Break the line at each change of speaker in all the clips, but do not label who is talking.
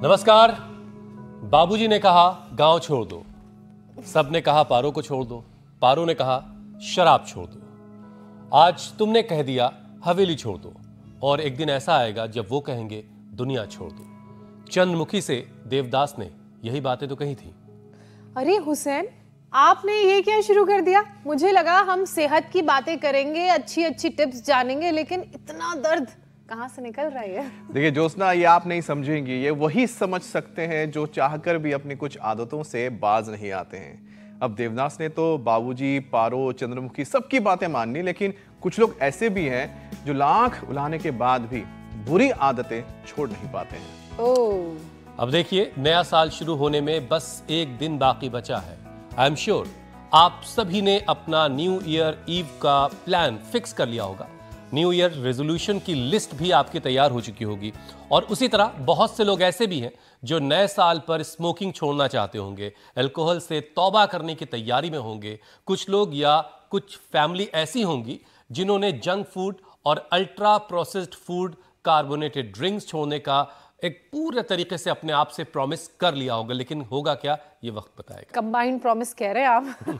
नमस्कार। बाबूजी ने कहा गांव छोड़ दो, सबने कहा पारो को छोड़ दो, पारो ने कहा शराब छोड़ दो। आज तुमने कह दिया हवेली छोड़ दो, और एक दिन ऐसा आएगा जब वो कहेंगे दुनिया छोड़ दो। चंद्रमुखी से देवदास ने यही बातें तो कही थी।
अरे हुसैन, आपने ये क्या शुरू कर दिया? मुझे लगा हम सेहत की बातें करेंगे, अच्छी अच्छी टिप्स जानेंगे, लेकिन इतना दर्द कहां से निकल रहा है? देखिए
ज्योत्सना, ये आप नहीं समझेंगी, ये वही समझ सकते हैं जो चाहकर भी अपनी कुछ आदतों से बाज नहीं आते हैं। अब देवदास ने तो बाबूजी, पारो, चंद्रमुखी सबकी बातें मान ली, लेकिन कुछ लोग ऐसे भी हैं जो लाख उलाने के बाद भी बुरी आदतें छोड़ नहीं पाते हैं।
ओह,
अब देखिए, नया साल शुरू होने में बस एक दिन बाकी बचा है। आई एम श्योर आप सभी ने अपना न्यू ईयर ईव का प्लान फिक्स कर लिया होगा। न्यू ईयर रेजोल्यूशन की लिस्ट भी आपकी तैयार हो चुकी होगी, और उसी तरह बहुत से लोग ऐसे भी हैं जो नए साल पर स्मोकिंग छोड़ना चाहते होंगे, अल्कोहल से तौबा करने की तैयारी में होंगे। कुछ लोग या कुछ फैमिली ऐसी होंगी जिन्होंने जंक फूड और ultra processed food, carbonated drinks छोड़ने का एक पूरे तरीके से अपने आप से प्रॉमिस कर लिया होगा, लेकिन होगा क्या ये वक्त बताएगा।
कंबाइंड प्रॉमिस कह रहे हैं आप?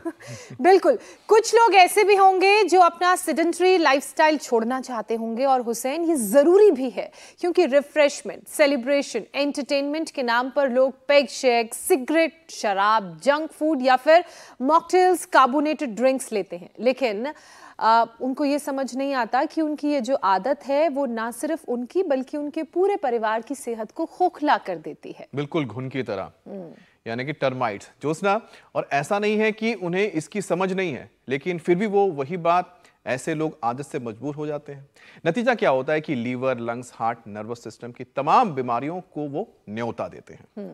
बिल्कुल। कुछ लोग ऐसे भी होंगे जो अपना सेडेंटरी लाइफस्टाइल छोड़ना चाहते होंगे, और हुसैन ये जरूरी भी है, क्योंकि रिफ्रेशमेंट, सेलिब्रेशन, एंटरटेनमेंट के नाम पर लोग पेग शेक, सिगरेट, शराब, जंक फूड या फिर मॉकटेल्स, कार्बोनेटेड ड्रिंक्स लेते हैं। लेकिन उनको ये समझ नहीं आता कि उनकी ये जो आदत है वो ना सिर्फ उनकी बल्कि उनके पूरे परिवार की सेहत को खोखला कर देती है।
बिल्कुल घुन की तरह, यानी कि टर्माइट्स। ज्योत्सना, और ऐसा नहीं है कि उन्हें इसकी समझ नहीं है, लेकिन फिर भी वो वही बात, ऐसे लोग आदत से मजबूर हो जाते हैं। नतीजा क्या होता है कि liver, lungs, heart, nervous system की तमाम बीमारियों को वो न्योता देते हैं।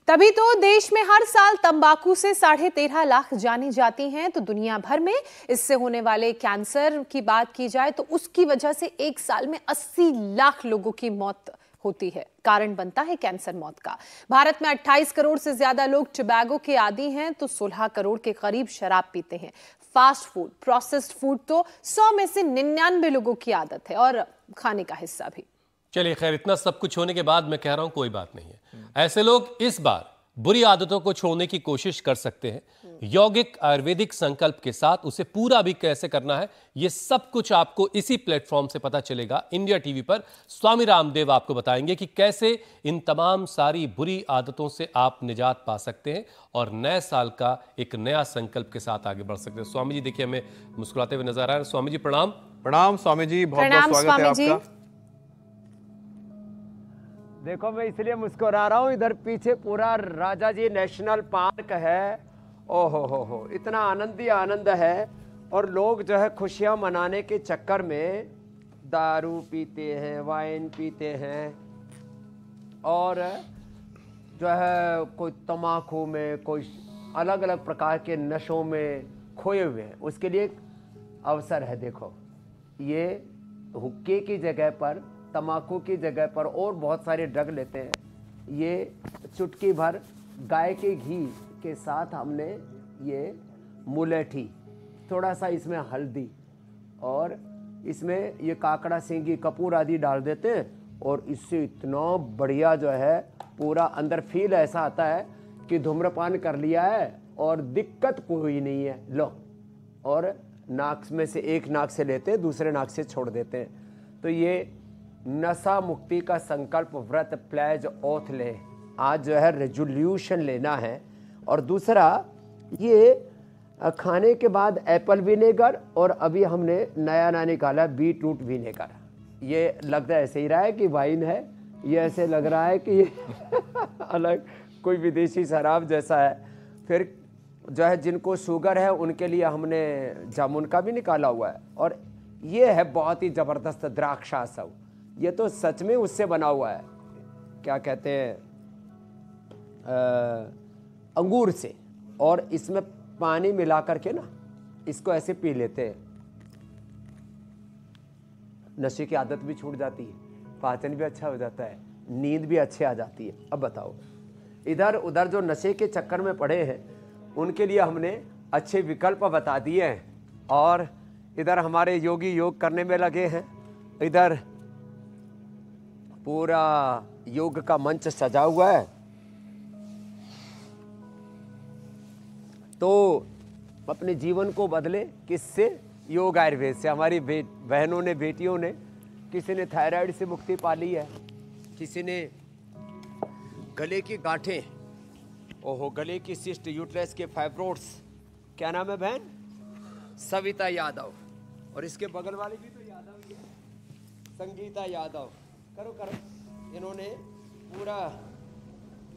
तभी तो देश में हर साल तंबाकू से 13.5 लाख जानें जाती हैं। तो दुनिया भर में इससे होने वाले कैंसर की बात की जाए तो उसकी वजह से एक साल में 80 लाख लोगों की मौत होती है, कारण बनता है कैंसर मौत का। भारत में 28 करोड़ से ज्यादा लोग टबैको के आदी हैं, तो 16 करोड़ के करीब शराब पीते हैं। फास्ट फूड, प्रोसेस्ड फूड तो 100 में से 99 लोगों की आदत है, और खाने का हिस्सा भी।
चलिए खैर, इतना सब कुछ होने के बाद मैं कह रहा हूं कोई बात नहीं है। ऐसे लोग इस बार बुरी आदतों को छोड़ने की कोशिश कर सकते हैं, यौगिक आयुर्वेदिक संकल्प के साथ। उसे पूरा भी कैसे करना है ये सब कुछ आपको इसी प्लेटफॉर्म से पता चलेगा। इंडिया टीवी पर स्वामी रामदेव आपको बताएंगे कि कैसे इन तमाम सारी बुरी आदतों से आप निजात पा सकते हैं और नए साल का एक नया संकल्प के साथ आगे बढ़ सकते हैं। स्वामी जी देखिए हमें मुस्कुराते हुए नजर आ रहे हैं। स्वामी जी प्रणाम।
प्रणाम स्वामी जी, बहुत बहुत स्वागत है आपका।
देखो, मैं इसलिए मुस्कुरा रहा हूँ, इधर पीछे पूरा राजा जी नेशनल पार्क है। ओहो हो, इतना आनंद ही आनंद है। और लोग जो है खुशियाँ मनाने के चक्कर में दारू पीते हैं, वाइन पीते हैं, और जो है कोई तम्बाकू में, कोई अलग अलग प्रकार के नशों में खोए हुए हैं। उसके लिए एक अवसर है। देखो, ये हुक्के की जगह पर, तम्बाकू की जगह पर और बहुत सारे ड्रग लेते हैं। ये चुटकी भर गाय के घी के साथ हमने ये मुलेठी, थोड़ा सा इसमें हल्दी और इसमें ये काकड़ा, सींगी, कपूर आदि डाल देते हैं, और इससे इतना बढ़िया जो है पूरा अंदर फील ऐसा आता है कि धूम्रपान कर लिया है और दिक्कत कोई नहीं है। लो, और नाक में से एक नाक से लेते हैं, दूसरे नाक से छोड़ देते हैं। तो ये नशा मुक्ति का संकल्प, व्रत, प्लेज, ओथ ले। आज जो है रेजोल्यूशन लेना है। और दूसरा, ये खाने के बाद एप्पल विनेगर, और अभी हमने नया निकाला बीटरूट विनेगर। ये लगता है ऐसे ही रहा है कि वाइन है, ये ऐसे लग रहा है कि ये अलग कोई विदेशी शराब जैसा है। फिर जो है जिनको शुगर है उनके लिए हमने जामुन का भी निकाला हुआ है। और ये है बहुत ही ज़बरदस्त द्राक्षासव। ये तो सच में उससे बना हुआ है, क्या कहते हैं, अंगूर से। और इसमें पानी मिला करके ना इसको ऐसे पी लेते हैं। नशे की आदत भी छूट जाती है, पाचन भी अच्छा हो जाता है, नींद भी अच्छी आ जाती है। अब बताओ, इधर उधर जो नशे के चक्कर में पड़े हैं उनके लिए हमने अच्छे विकल्प बता दिए हैं। और इधर हमारे योगी योग करने में लगे हैं, इधर पूरा योग का मंच सजा हुआ है। तो अपने जीवन को बदले किससे? योग आयुर्वेद से। हमारी बहनों ने, बेटियों ने, किसी ने थायराइड से मुक्ति पा ली है, किसी ने गले की गांठें, ओहो गले की सिस्ट, यूट्रस के फाइब्रोड्स, क्या नाम है बहन? सविता यादव। और इसके बगल वाली भी तो यादव ही है, संगीता यादव। करो करो, इन्होंने पूरा,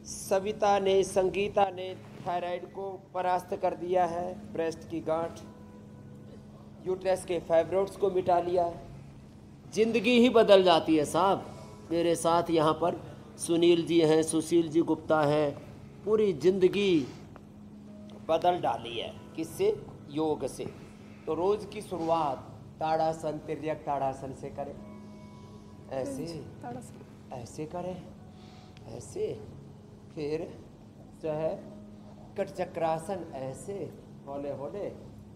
सविता ने, संगीता ने थायराइड को परास्त कर दिया है, ब्रेस्ट की गांठ, यूट्रस के फाइब्रोड्स को मिटा लिया है। जिंदगी ही बदल जाती है साहब। मेरे साथ यहाँ पर सुनील जी हैं, सुशील जी गुप्ता हैं, पूरी जिंदगी बदल डाली है। किससे? योग से। तो रोज की शुरुआत ताड़ासन, तिर्यक ताड़ासन से करें, ऐसे ऐसे करें, ऐसे, फिर जो है कट चक्रासन, ऐसे हौले हौले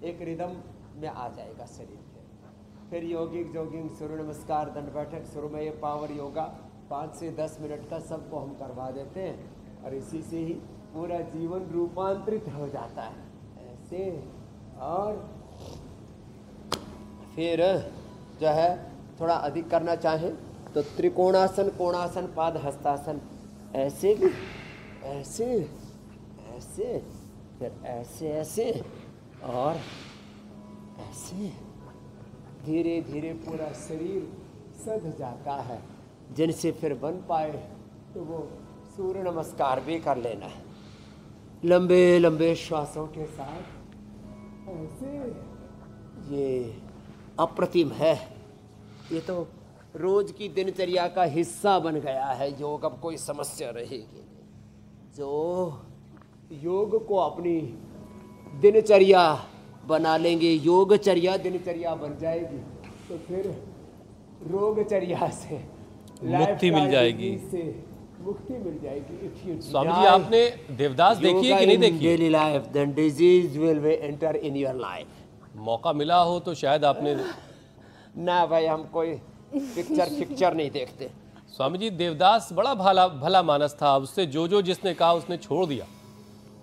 एक रिदम में आ जाएगा शरीर के। फिर योगिक जोगिंग, सूर्य नमस्कार, दंड बैठक, शुरू में ये पावर योगा 5 से 10 मिनट का सबको हम करवा देते हैं और इसी से ही पूरा जीवन रूपांतरित हो जाता है। ऐसे, और फिर जो है थोड़ा अधिक करना चाहें तो त्रिकोणासन, कोणासन, पाद हस्तासन, ऐसे भी, ऐसे ऐसे, फिर ऐसे ऐसे और ऐसे। धीरे धीरे पूरा शरीर सध जाता है। जिनसे फिर बन पाए तो वो सूर्य नमस्कार भी कर लेना है, लंबे लंबे श्वासों के साथ ऐसे। ये अप्रतिम है। ये तो रोज की दिनचर्या का हिस्सा बन गया है योग। अब कोई समस्या रहेगी नहीं। जो योग को अपनी दिनचर्या बना लेंगे, योगचर्या दिनचर्या बन जाएगी, तो फिर रोगचर्या से
मुक्ति मिल जाएगी,
से मुक्ति मिल जाएगी।
स्वामी जी, आपने देवदास देखी है कि नहीं देखी?
Daily life, then disease will enter in your life.
मौका मिला हो तो शायद आपने।
ना भाई, हम कोई पिक्चर नहीं देखते।
स्वामी जी, देवदास बड़ा भला मानस था। उससे जो जिसने कहा उसने छोड़ दिया।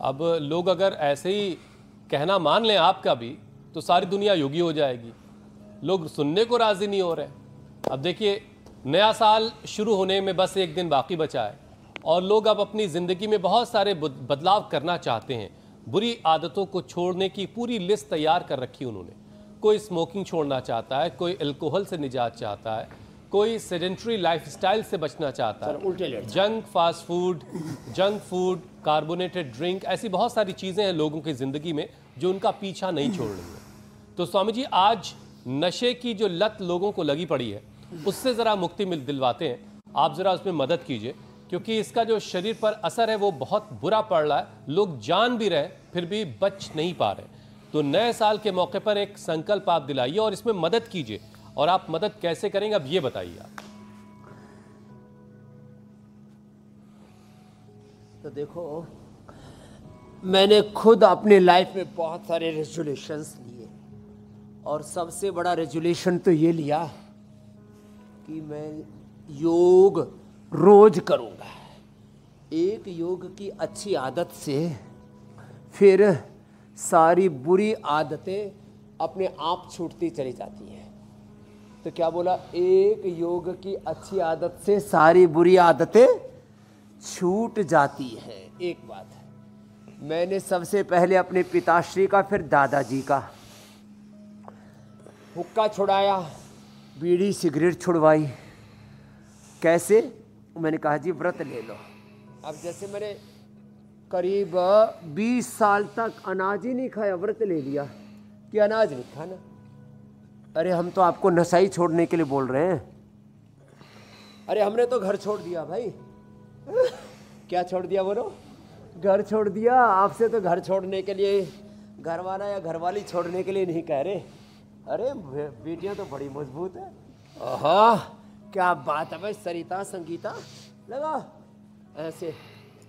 अब लोग अगर ऐसे ही कहना मान लें आपका भी, तो सारी दुनिया योगी हो जाएगी। लोग सुनने को राजी नहीं हो रहे। अब देखिए, नया साल शुरू होने में बस एक दिन बाकी बचा है और लोग अब अपनी ज़िंदगी में बहुत सारे बदलाव करना चाहते हैं। बुरी आदतों को छोड़ने की पूरी लिस्ट तैयार कर रखी उन्होंने। कोई स्मोकिंग छोड़ना चाहता है, कोई अल्कोहल से निजात चाहता है, कोई सेडेंट्री लाइफस्टाइल से बचना चाहता है, जंक फूड, कार्बोनेटेड ड्रिंक, ऐसी बहुत सारी चीज़ें हैं लोगों की ज़िंदगी में जो उनका पीछा नहीं छोड़ रही है। तो स्वामी जी, आज नशे की जो लत लोगों को लगी पड़ी है, उससे ज़रा मुक्ति दिलवाते हैं। आप ज़रा उसमें मदद कीजिए, क्योंकि इसका जो शरीर पर असर है वो बहुत बुरा पड़ रहा है। लोग जान भी रहे फिर भी बच नहीं पा रहे। तो नए साल के मौके पर एक संकल्प आप दिलाइए और इसमें मदद कीजिए। और आप मदद कैसे करेंगे, अब ये बताइए आप।
तो देखो, मैंने खुद अपने लाइफ में बहुत सारे रेजोल्यूशंस लिए और सबसे बड़ा रेजोल्यूशन तो ये लिया कि मैं योग रोज करूंगा। एक योग की अच्छी आदत से फिर सारी बुरी आदतें अपने आप छूटती चली जाती हैं। तो क्या बोला? एक योग की अच्छी आदत से सारी बुरी आदतें छूट जाती हैं। एक बात है, मैंने सबसे पहले अपने पिताश्री का, फिर दादाजी का हुक्का छुड़ाया, बीड़ी सिगरेट छुड़वाई। कैसे? मैंने कहा जी व्रत ले लो। अब जैसे मैंने करीब 20 साल तक अनाज ही नहीं खाया, व्रत ले लिया कि अनाज नहीं खाना। अरे हम तो आपको नशा ही छोड़ने के लिए बोल रहे हैं। अरे हमने तो घर छोड़ दिया भाई। क्या छोड़ दिया बोलो? घर छोड़ दिया। आपसे तो घर छोड़ने के लिए घर वाला या घरवाली छोड़ने के लिए नहीं कह रहे। अरे बेटियां तो बड़ी मजबूत है। ओह क्या बात है भाई। सरिता, संगीता लगा ऐसे।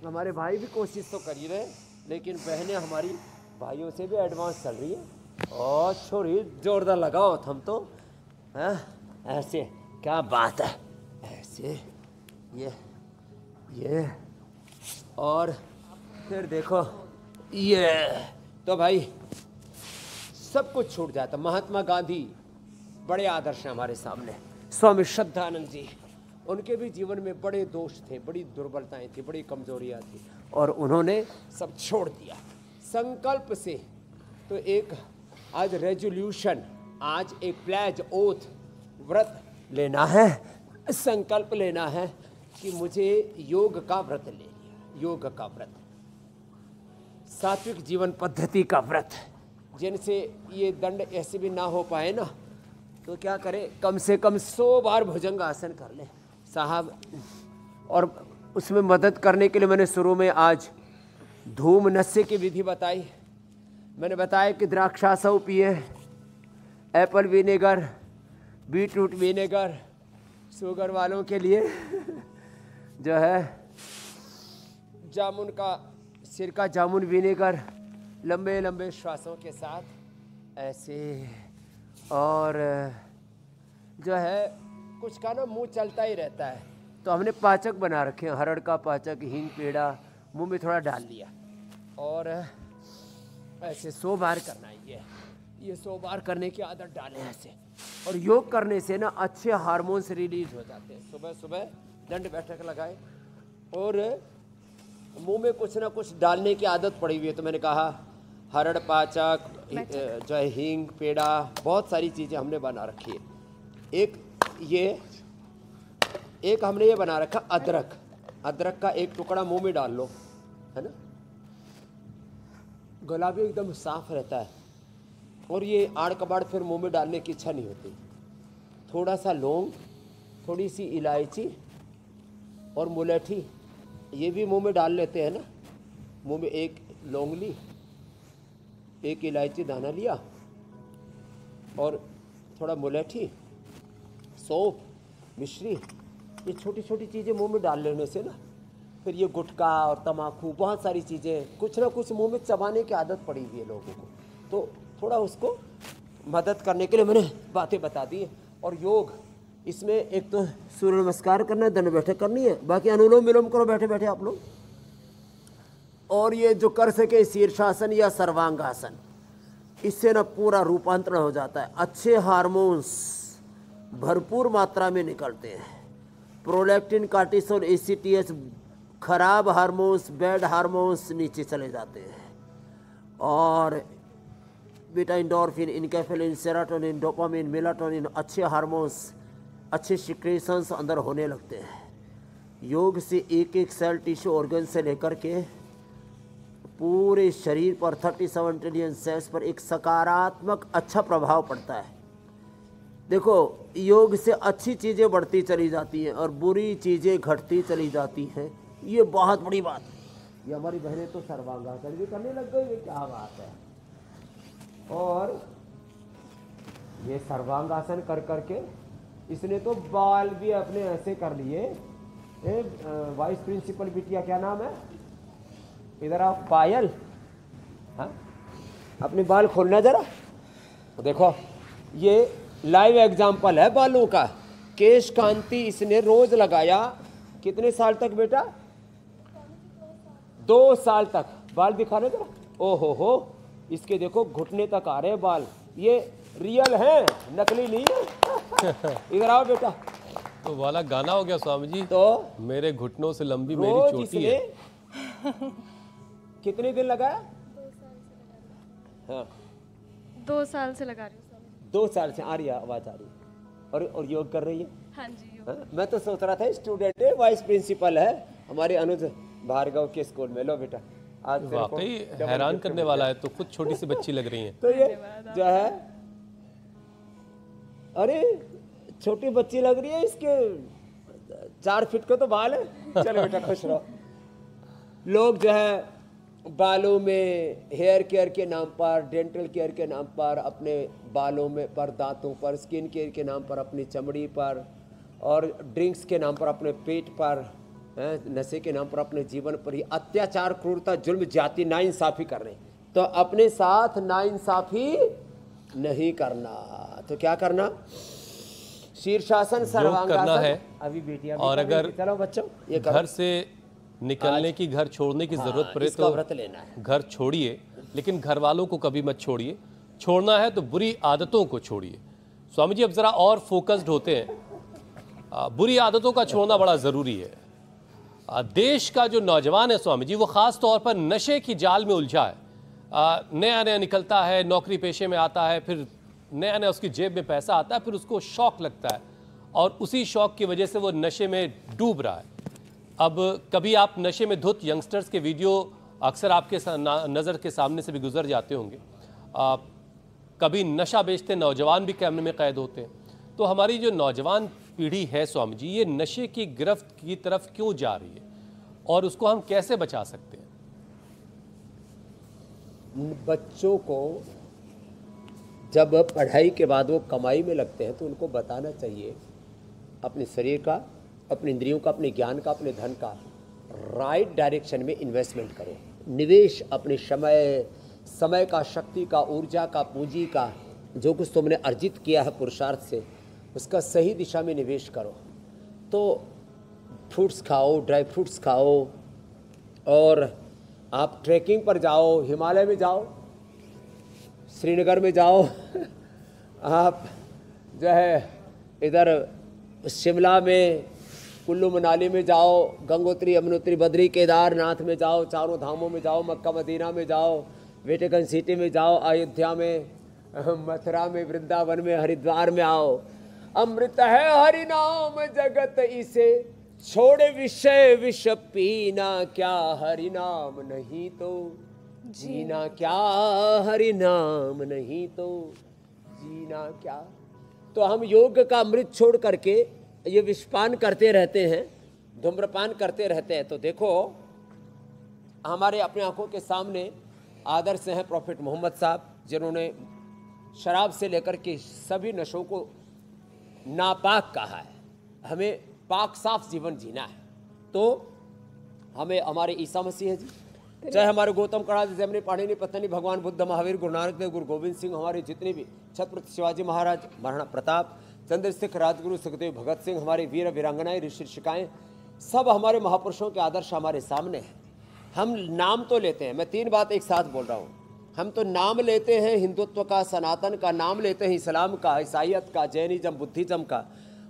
हमारे भाई भी कोशिश तो कर ही रहे, लेकिन बहनें हमारी भाइयों से भी एडवांस चल रही है। और छोरी जोरदार लगाओ, हम तो ऐसे। क्या बात है, ऐसे ये और फिर देखो ये, तो भाई सब कुछ छूट जाता। महात्मा गांधी बड़े आदर्श हैं हमारे सामने, स्वामी श्रद्धानंद जी, उनके भी जीवन में बड़े दोष थे, बड़ी दुर्बलताएं थी, बड़ी कमजोरियां थी, और उन्होंने सब छोड़ दिया संकल्प से। तो एक आज रेजोल्यूशन, आज एक प्लेज, ओथ, व्रत लेना है, संकल्प लेना है कि मुझे योग का व्रत ले लिया। योग का व्रत, सात्विक जीवन पद्धति का व्रत, जिनसे ये दंड ऐसे भी ना हो पाए ना, तो क्या करें, कम से कम 100 बार भुजंग आसन कर ले साहब। और उसमें मदद करने के लिए मैंने शुरू में आज धूम नशे की विधि बताई। मैंने बताया कि द्राक्षासव पिए, Apple vinegar, beetroot vinegar, sugar वालों के लिए जो है जामुन का, सिरका जामुन विनेगर, लंबे लंबे श्वासों के साथ ऐसे, और जो है कुछ का ना मुंह चलता ही रहता है, तो हमने पाचक बना रखे हैं, हरड़ का पाचक, हींग, पेड़ा मुंह में थोड़ा डाल लिया, और ऐसे 100 बार करना है। ये 100 बार करने की आदत डालें ऐसे। और योग करने से ना अच्छे हार्मोन्स रिलीज हो जाते हैं। सुबह सुबह दंड बैठक लगाए, और मुंह में कुछ ना कुछ डालने की आदत पड़ी हुई है। तो मैंने कहा हरड़ पाचक, जो है हींग, पेड़ा, बहुत सारी चीज़ें हमने बना रखी है। एक हमने ये बना रखा अदरक, अदरक का एक टुकड़ा मुंह में डाल लो, है ना, गला भी एकदम साफ रहता है, और ये आड़ कबाड़ फिर मुंह में डालने की इच्छा नहीं होती। थोड़ा सा लौंग, थोड़ी सी इलायची और मुलेठी, ये भी मुंह में डाल लेते हैं ना। मुंह में एक लौंग ली, एक इलायची दाना लिया, और थोड़ा मुलेठी, सौंफ, मिश्री, ये छोटी छोटी चीज़ें मुंह में डाल लेने से ना, फिर ये गुटखा और तम्बाकू, बहुत सारी चीज़ें कुछ ना कुछ मुंह में चबाने की आदत पड़ी हुई है लोगों को, तो थोड़ा उसको मदद करने के लिए मैंने बातें बता दी है। और योग, इसमें एक तो सूर्य नमस्कार करना है, दंड बैठक करनी है, बाकी अनुलोम विलोम करो बैठे बैठे आप लोग। और ये जो कर सके शीर्षासन या सर्वांगासन, इससे ना पूरा रूपांतरण हो जाता है। अच्छे हार्मोन्स भरपूर मात्रा में निकलते हैं, प्रोलैक्टिन, कार्टिसोल, एसीटीएच, खराब हार्मोन्स, बैड हार्मोन्स नीचे चले जाते हैं, और beta endorphin, enkephalin, serotonin, dopamine, melatonin, अच्छे हार्मोन्स, अच्छे सिक्रेशंस अंदर होने लगते हैं। योग से एक एक सेल, टिश्यू, ऑर्गन से लेकर के पूरे शरीर पर 37 ट्रिलियन सेल्स पर एक सकारात्मक अच्छा प्रभाव पड़ता है। देखो, योग से अच्छी चीज़ें बढ़ती चली जाती हैं और बुरी चीज़ें घटती चली जाती हैं, ये बहुत बड़ी बात है। ये हमारी बहनें तो सर्वांगासन भी करने लग गई, ये क्या बात है। और ये सर्वांगासन कर करके इसने तो बाल भी अपने ऐसे कर लिए। वाइस प्रिंसिपल बिटिया, क्या नाम है, इधर आप, पायल, हाँ, अपने बाल खोलना जरा, देखो ये लाइव एग्जाम्पल है बालों का। केश कांति इसने रोज लगाया। कितने साल तक बेटा? 2 साल तक। बाल दिखाने जरा, ओहो हो, इसके देखो घुटने तक आ रहे हैं बाल, ये रियल है, नकली नहीं है। इधर आओ बेटा।
तो वाला गाना हो गया स्वामी जी,
तो
मेरे घुटनों से लंबी मेरी चोटी है।
कितने दिन लगाया?
2 साल से लगा रही हूँ।
2 साल से। आ रही है आवाज, आ रही है। और योग कर रही है?
हाँ जी।
हाँ? मैं तो सोच रहा था स्टूडेंट है, वाइस प्रिंसिपल है हमारे अनुज भार्गव के स्कूल में। लो बेटा, आज
वाकई हैरान करने वाला है, तो खुद छोटी सी बच्ची लग रही है।
तो ये जो है, अरे छोटी बच्ची लग रही है, इसके 4 फीट के तो बाल है। चलो बेटा खुश रहो। लोग जो है बालों में हेयर केयर के नाम पर, डेंटल केयर के नाम पर, अपने बालों में पर, दांतों पर, स्किन केयर के नाम पर, अपनी चमड़ी पर, और ड्रिंक्स के नाम पर अपने पेट पर, नशे के नाम पर अपने जीवन पर ही अत्याचार, क्रूरता, जुल्म, जाति, नाइंसाफी कर रहे हैं। तो अपने साथ नाइंसाफी नहीं करना। तो क्या करना? शीर्षासन
करना
सर्वांगासन
है।
अभी बेटियां
और अगर
चलो बच्चों ये करो।
घर से निकलने की, घर छोड़ने की जरूरत पड़े
इसका
तो
व्रत लेना है।
घर छोड़िए, लेकिन घर वालों को कभी मत छोड़िए। छोड़ना है तो बुरी आदतों को छोड़िए। स्वामी जी अब जरा और फोकस्ड होते हैं। बुरी आदतों का छोड़ना बड़ा जरूरी है। देश का जो नौजवान है स्वामी जी, वो खास तौर पर नशे की जाल में उलझा है। नया नया निकलता है, नौकरी पेशे में आता है, फिर नया नया उसकी जेब में पैसा आता है, फिर उसको शौक लगता है और उसी शौक की वजह से वो नशे में डूब रहा है। अब कभी आप नशे में धुत यंगस्टर्स के वीडियो अक्सर आपके नज़र के सामने से भी गुजर जाते होंगे। कभी नशा बेचते नौजवान भी कैमरे में कैद होते हैं। तो हमारी जो नौजवान पीढ़ी है स्वामी जी, ये नशे की गिरफ्त की तरफ क्यों जा रही है और उसको हम कैसे बचा सकते हैं?
बच्चों को जब पढ़ाई के बाद वो कमाई में लगते हैं तो उनको बताना चाहिए अपने शरीर का, अपने इंद्रियों का, अपने ज्ञान का, अपने धन का राइट डायरेक्शन में इन्वेस्टमेंट करो। निवेश अपने समय का, शक्ति का, ऊर्जा का, पूंजी का, जो कुछ तुमने अर्जित किया है पुरुषार्थ से, उसका सही दिशा में निवेश करो। तो फ्रूट्स खाओ, ड्राई फ्रूट्स खाओ, और आप ट्रैकिंग पर जाओ, हिमालय में जाओ, श्रीनगर में जाओ आप जो है इधर शिमला में, कुल्लू मनाली में जाओ, गंगोत्री, यमुनोत्री, बद्री, केदारनाथ में जाओ, चारों धामों में जाओ, मक्का मदीना में जाओ, वेटिकन सिटी में जाओ, अयोध्या में, मथुरा में, वृंदावन में, हरिद्वार में आओ। अमृत है हरि नाम जगत इसे, छोड़े विषय विष पीना, क्या हरि नाम नहीं तो जीना, क्या हरि नाम नहीं तो जीना क्या। तो हम योग का अमृत छोड़ करके ये विषपान करते रहते हैं, धूम्रपान करते रहते हैं। तो देखो हमारे अपने आंखों के सामने आदर्श हैं प्रॉफिट मोहम्मद साहब, जिन्होंने शराब से लेकर के सभी नशों को नापाक कहा है। हमें पाक साफ जीवन जीना है। तो हमें हमारे ईसा मसीह जी, चाहे हमारे गौतम कणाद, जैमिनी, पाणिनि, पतंजलि, भगवान बुद्ध, महावीर, गुरु नानक देव, गुरु गोविंद सिंह, हमारे जितने भी छत्रपति शिवाजी महाराज, महाराणा प्रताप, चंद्रशेखर, राजगुरु सुखदेव, भगत सिंह, हमारे वीर वीरांगनाएं, ऋषि ऋषिकाएं, सब हमारे महापुरुषों के आदर्श हमारे सामने हैं। हम नाम तो लेते हैं, मैं तीन बात एक साथ बोल रहा हूँ। हम तो नाम लेते हैं हिंदुत्व का, सनातन का, नाम लेते हैं इस्लाम का, ईसाइयत का, जैनिज्म, बुद्धिज्म का,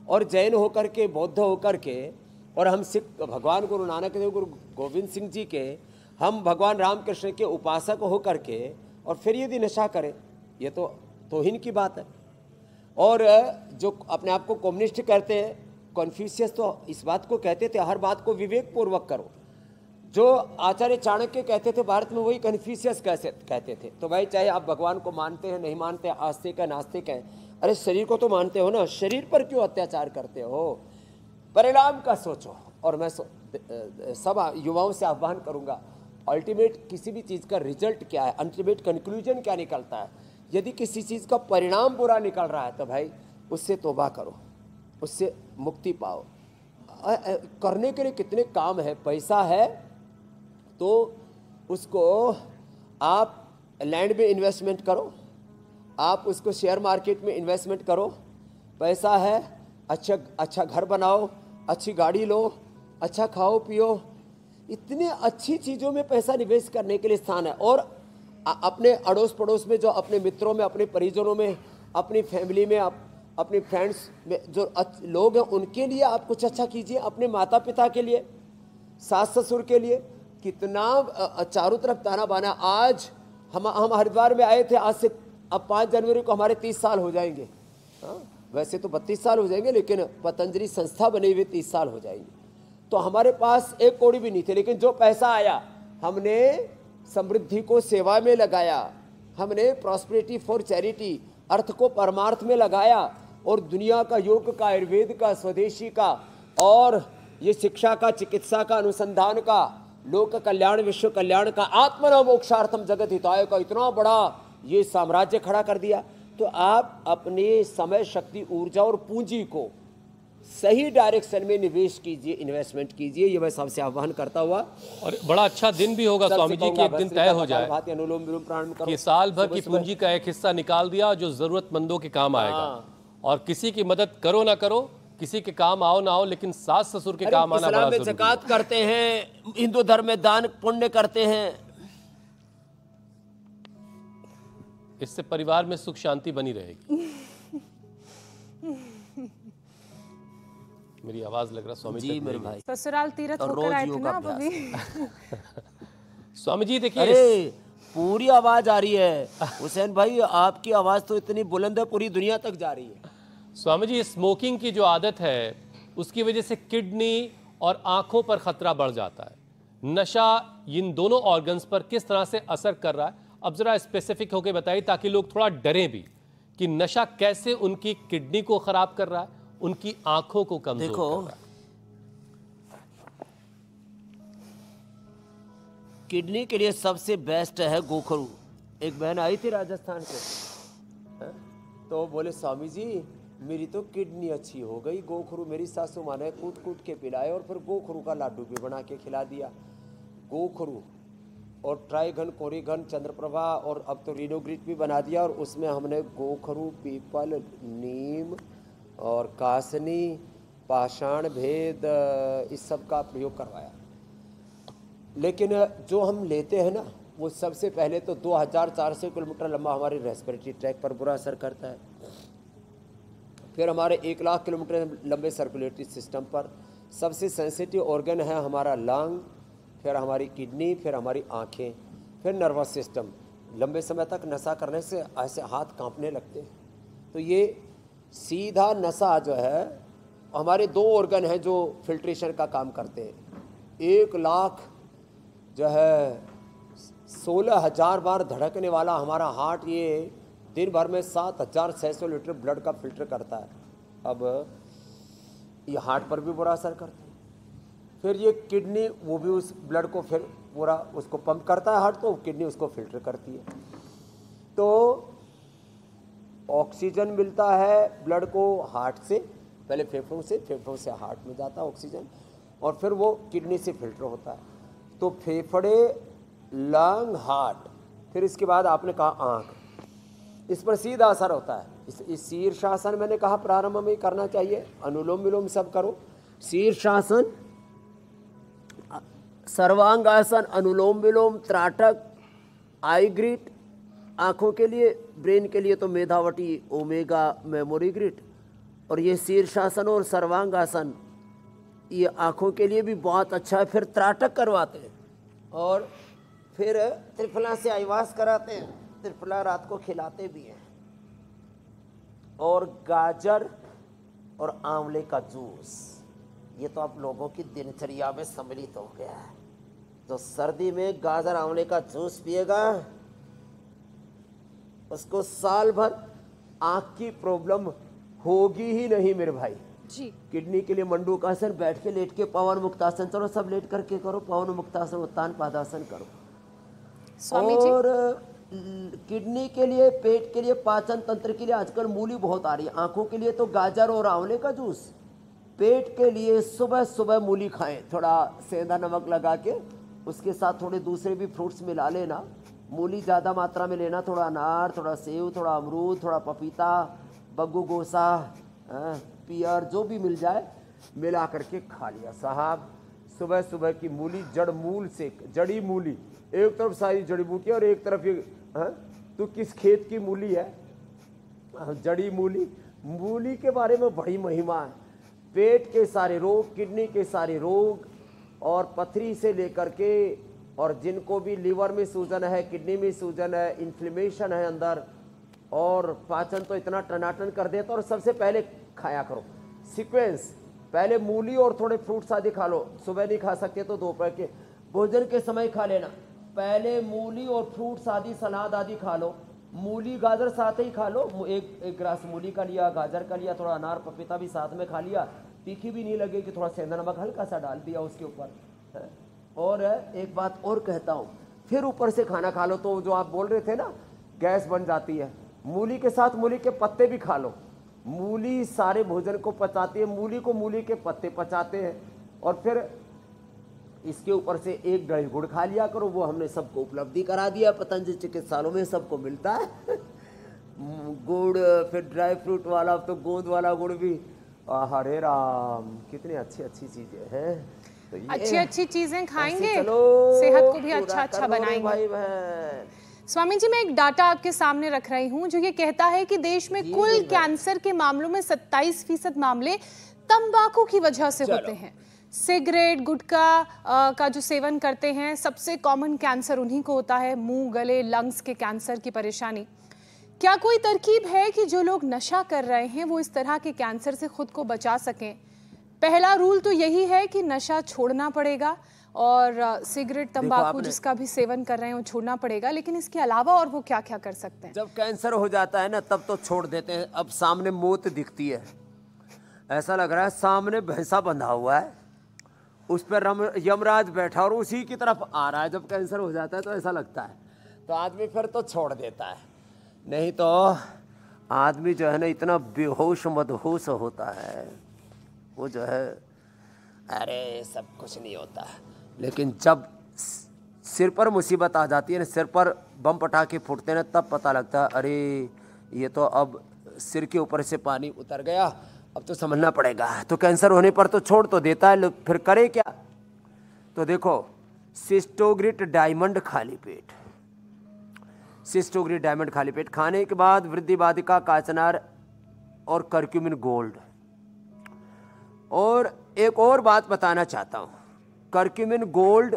और जैन होकर के, बौद्ध होकर के, और हम सिख, भगवान गुरु नानक देव, गुरु गोविंद सिंह जी के, हम भगवान रामकृष्ण के उपासक होकर के, और फिर यदि नशा करें, ये तो तौहीन की बात है। और जो अपने आप को कम्युनिस्ट कहते हैं, कन्फ्यूशियस तो इस बात को कहते थे हर बात को विवेक पूर्वक करो। जो आचार्य चाणक्य कहते थे भारत में, वही कन्फ्यूशियस कैसे कहते थे। तो भाई चाहे आप भगवान को मानते हैं, नहीं मानते, आस्तिक है, नास्तिक है, अरे शरीर को तो मानते हो ना, शरीर पर क्यों अत्याचार करते हो? परिणाम का सोचो। और मैं सब युवाओं से आह्वान करूंगा, अल्टीमेट किसी भी चीज़ का रिजल्ट क्या है, अल्टीमेट कंक्लूजन क्या निकलता है। यदि किसी चीज़ का परिणाम बुरा निकल रहा है तो भाई उससे तौबा करो, उससे मुक्ति पाओ। करने के लिए कितने काम है, पैसा है तो उसको आप लैंड में इन्वेस्टमेंट करो, आप उसको शेयर मार्केट में इन्वेस्टमेंट करो। पैसा है, अच्छा घर बनाओ, अच्छी गाड़ी लो, अच्छा खाओ पियो, इतने अच्छी चीज़ों में पैसा निवेश करने के लिए स्थान है। और अपने अड़ोस पड़ोस में, जो अपने मित्रों में, अपने परिजनों में, अपनी फैमिली में, अपने फ्रेंड्स में जो लोग हैं, उनके लिए आप कुछ अच्छा कीजिए। अपने माता पिता के लिए, सास ससुर के लिए, कितना चारों तरफ ताना बाना। आज हम हरिद्वार में आए थे, आज से अब 5 जनवरी को हमारे 30 साल हो जाएंगे। हाँ, वैसे तो 32 साल हो जाएंगे, लेकिन पतंजलि संस्था बने हुए 30 साल हो जाएंगे। तो हमारे पास 1 कौड़ी भी नहीं थे, लेकिन जो पैसा आया हमने समृद्धि को सेवा में लगाया, हमने प्रॉस्पेरिटी फॉर चैरिटी, अर्थ को परमार्थ में लगाया, और दुनिया का, योग का, आयुर्वेद का, स्वदेशी का, और ये शिक्षा का, चिकित्सा का, अनुसंधान का, लोक कल्याण, विश्व कल्याण का, आत्मना मोक्षार्थम जगत हिताय का इतना बड़ा ये साम्राज्य खड़ा कर दिया। तो आप अपने समय, शक्ति, ऊर्जा और पूंजी को सही डायरेक्शन में निवेश कीजिए, इन्वेस्टमेंट कीजिए। ये मैं सबसे आह्वान करता हुआ। और
बड़ा अच्छा दिन भी होगा स्वामी जी कि एक दिन तय हो जाए
अनुलोम विलोम प्राणायाम करो,
कि साल भर की पूंजी का एक हिस्सा निकाल दिया जो जरूरतमंदों के काम आएगा। और किसी की मदद करो ना करो, किसी के काम आओ ना आओ, लेकिन सास ससुर के काम आना बड़ा
इस्लाम में
जरूरी है।
ज़कात करते हैं, हिंदू धर्म में दान पुण्य करते हैं।
इससे परिवार में सुख शांति बनी रहेगी। मेरी आवाज लग रहा स्वामी
जी
तक
मेरे
नहीं
भाई,
ससुराल तीरथ
और
होकर
रोज
आए थे
योग
ना आप
अभ्यास।
अभी।
स्वामी जी देखिए,
अरे पूरी आवाज आ रही है हुसैन भाई, आपकी आवाज तो इतनी बुलंद है पूरी दुनिया तक जा रही है।
स्वामी जी स्मोकिंग की जो आदत है उसकी वजह से किडनी और आंखों पर खतरा बढ़ जाता है। नशा इन दोनों ऑर्गन्स पर किस तरह से असर कर रहा है, अब जरा स्पेसिफिक होकर बताइए ताकि लोग थोड़ा डरें भी कि नशा कैसे उनकी किडनी को खराब कर रहा है, उनकी आंखों को कमजोर
देखो,
कर रहा है।
किडनी के लिए सबसे बेस्ट है गोखरू। एक बहन आई थी राजस्थान से, हैं? तो बोले स्वामी जी मेरी तो किडनी अच्छी हो गई, गोखरू मेरी सासू माँ ने कूट कूट के पिलाए और फिर गोखरू का लाडू भी बना के खिला दिया। गोखरू और ट्राइघन, कोरिघन, चंद्रप्रभा और अब तो रिनोग्रिट भी बना दिया, और उसमें हमने गोखरू, पीपल, नीम और कासनी, पाषाण भेद, इस सब का प्रयोग करवाया। लेकिन जो हम लेते हैं ना, वो सबसे पहले तो 2400 किलोमीटर लंबा हमारे रेस्पिरेटरी ट्रैक पर बुरा असर करता है, फिर हमारे 1 लाख किलोमीटर लंबे सर्कुलेटरी सिस्टम पर। सबसे सेंसिटिव ऑर्गन है हमारा लंग, फिर हमारी किडनी, फिर हमारी आँखें, फिर नर्वस सिस्टम। लंबे समय तक नशा करने से ऐसे हाथ कांपने लगते हैं। तो ये सीधा नशा जो है, हमारे 2 ऑर्गन हैं जो फिल्ट्रेशन का काम करते हैं। 1 लाख जो है 16,000 बार धड़कने वाला हमारा हार्ट, ये दिन भर में 7,600 लीटर ब्लड का फिल्टर करता है। अब ये हार्ट पर भी बुरा असर करता है। फिर ये किडनी, वो भी उस ब्लड को फिर पूरा उसको पंप करता है हार्ट, तो किडनी उसको फिल्टर करती है। तो ऑक्सीजन मिलता है ब्लड को हार्ट से, पहले फेफड़ों से हार्ट में जाता है ऑक्सीजन, और फिर वो किडनी से फिल्टर होता है। तो फेफड़े, लंग, हार्ट, फिर इसके बाद आपने कहा आँख, इस पर सीधा असर होता है। इस शीर्षासन मैंने कहा प्रारंभ में ही करना चाहिए, अनुलोम विलोम सब करो। शीर्षासन, सर्वांगासन, अनुलोम विलोम, त्राटक, आई ग्रिट आँखों के लिए, ब्रेन के लिए तो मेधावटी, ओमेगा, मेमोरी ग्रिट। और ये शीर्षासन और सर्वांगासन ये आँखों के लिए भी बहुत अच्छा है। फिर त्राटक करवाते हैं और फिर त्रिफला से आईवास कराते हैं, त्रिफला रात को खिलाते भी हैं। और गाजर और आंवले का जूस, ये तो आप लोगों की दिनचर्या में सम्मिलित हो गया है। जो सर्दी में गाजर आंवले का जूस पिएगा, उसको साल भर आँख की प्रॉब्लम होगी ही नहीं मेरे भाई।
जी।
किडनी के लिए मंडूकासन, बैठ के लेट के पवन मुक्तासन, चलो सब लेट करके करो, पवन मुक्तासन, उत्तान पादासन करो।
स्वामी जी।
और किडनी के लिए, पेट के लिए, पाचन तंत्र के लिए आजकल मूली बहुत आ रही है। आंखों के लिए तो गाजर और आंवले का जूस, पेट के लिए सुबह सुबह मूली खाएं, थोड़ा सेंधा नमक लगा के, उसके साथ थोड़े दूसरे भी फ्रूट्स मिला लेना। मूली ज़्यादा मात्रा में लेना, थोड़ा अनार, थोड़ा सेव, थोड़ा अमरूद, थोड़ा पपीता, बग्गू गोसा, पियर, जो भी मिल जाए मिला करके खा लिया साहब। सुबह सुबह की मूली, जड़ मूल से, जड़ी मूली, एक तरफ सारी जड़ी बूटी और एक तरफ ये, तो किस खेत की मूली है, जड़ी मूली। मूली के बारे में बड़ी महिमा है। पेट के सारे रोग, किडनी के सारे रोग, और पथरी से लेकर के, और जिनको भी लीवर में सूजन है, किडनी में सूजन है, इन्फ्लेमेशन है अंदर, और पाचन तो इतना टनाटन कर देता। और सबसे पहले खाया करो सीक्वेंस, पहले मूली और थोड़े फ्रूट्स आदि खा लो। सुबह नहीं खा सकते तो दोपहर के भोजन के समय खा लेना। पहले मूली और फ्रूट्स आदि, सलाद आदि खा लो। मूली गाजर साथ ही खा लो, एक गिलास मूली का लिया, गाजर का लिया, थोड़ा अनार पपीता भी साथ में खा लिया, तीखी भी नहीं लगेगी, थोड़ा सेंधा नमक हल्का सा डाल दिया उसके ऊपर। और एक बात और कहता हूँ, फिर ऊपर से खाना खा लो। तो जो आप बोल रहे थे ना, गैस बन जाती है, मूली के साथ मूली के पत्ते भी खा लो। मूली सारे भोजन को पचाती है, मूली को मूली के पत्ते पचाते हैं। और फिर इसके ऊपर से एक डली गुड़ खा लिया करो, वो हमने सबको उपलब्धि करा दिया, पतंजलि चिकित्सालयों में सबको मिलता है। गुड़, फिर ड्राई फ्रूट वाला, अब तो गोंद वाला गुड़ भी। हरे राम, कितनी अच्छी अच्छी चीजें हैं। तो
अच्छी अच्छी चीजें खाएंगे,
चलो
सेहत को भी
पूरा
अच्छा अच्छा
कर लो रे
बनाएंगे।
भाई बहन।
स्वामी जी, मैं एक डाटा आपके सामने रख रही हूं जो ये कहता है कि देश में कुल कैंसर के मामलों में 27% मामले तंबाकू की वजह से होते हैं। सिगरेट, गुटखा का जो सेवन करते हैं, सबसे कॉमन कैंसर उन्हीं को होता है, मुंह, गले, लंग्स के कैंसर की परेशानी। क्या कोई तरकीब है कि जो लोग नशा कर रहे हैं वो इस तरह के कैंसर से खुद को बचा सकें? पहला रूल तो यही है कि नशा छोड़ना पड़ेगा और सिगरेट, तंबाकू जिसका भी सेवन कर रहे हैं वो छोड़ना पड़ेगा, लेकिन इसके अलावा और वो क्या क्या कर सकते हैं?
जब कैंसर हो जाता है ना तब तो छोड़ देते हैं। अब सामने मौत दिखती है, ऐसा लग रहा है सामने भैंसा बंधा हुआ है, उस पर यमराज बैठा और उसी की तरफ आ रहा है। जब कैंसर हो जाता है तो ऐसा लगता है, तो आदमी फिर तो छोड़ देता है। नहीं तो आदमी जो है ना इतना बेहोश मदहोश होता है, वो जो है अरे सब कुछ नहीं होता। लेकिन जब सिर पर मुसीबत आ जाती है ना, सिर पर बम पटाखे फूटते हैं ना, तब पता लगता है अरे ये तो अब सिर के ऊपर से पानी उतर गया, अब तो समझना पड़ेगा। तो कैंसर होने पर तो छोड़ तो देता है, फिर करे क्या? तो देखो, सिस्टोग्रिट डायमंड खाली पेट, सिस्टोग्रिट डायमंड खाली पेट खाने के बाद वृद्धि बाधिका, काचनार और करक्यूमिन गोल्ड। और एक और बात बताना चाहता हूँ, करक्यूमिन गोल्ड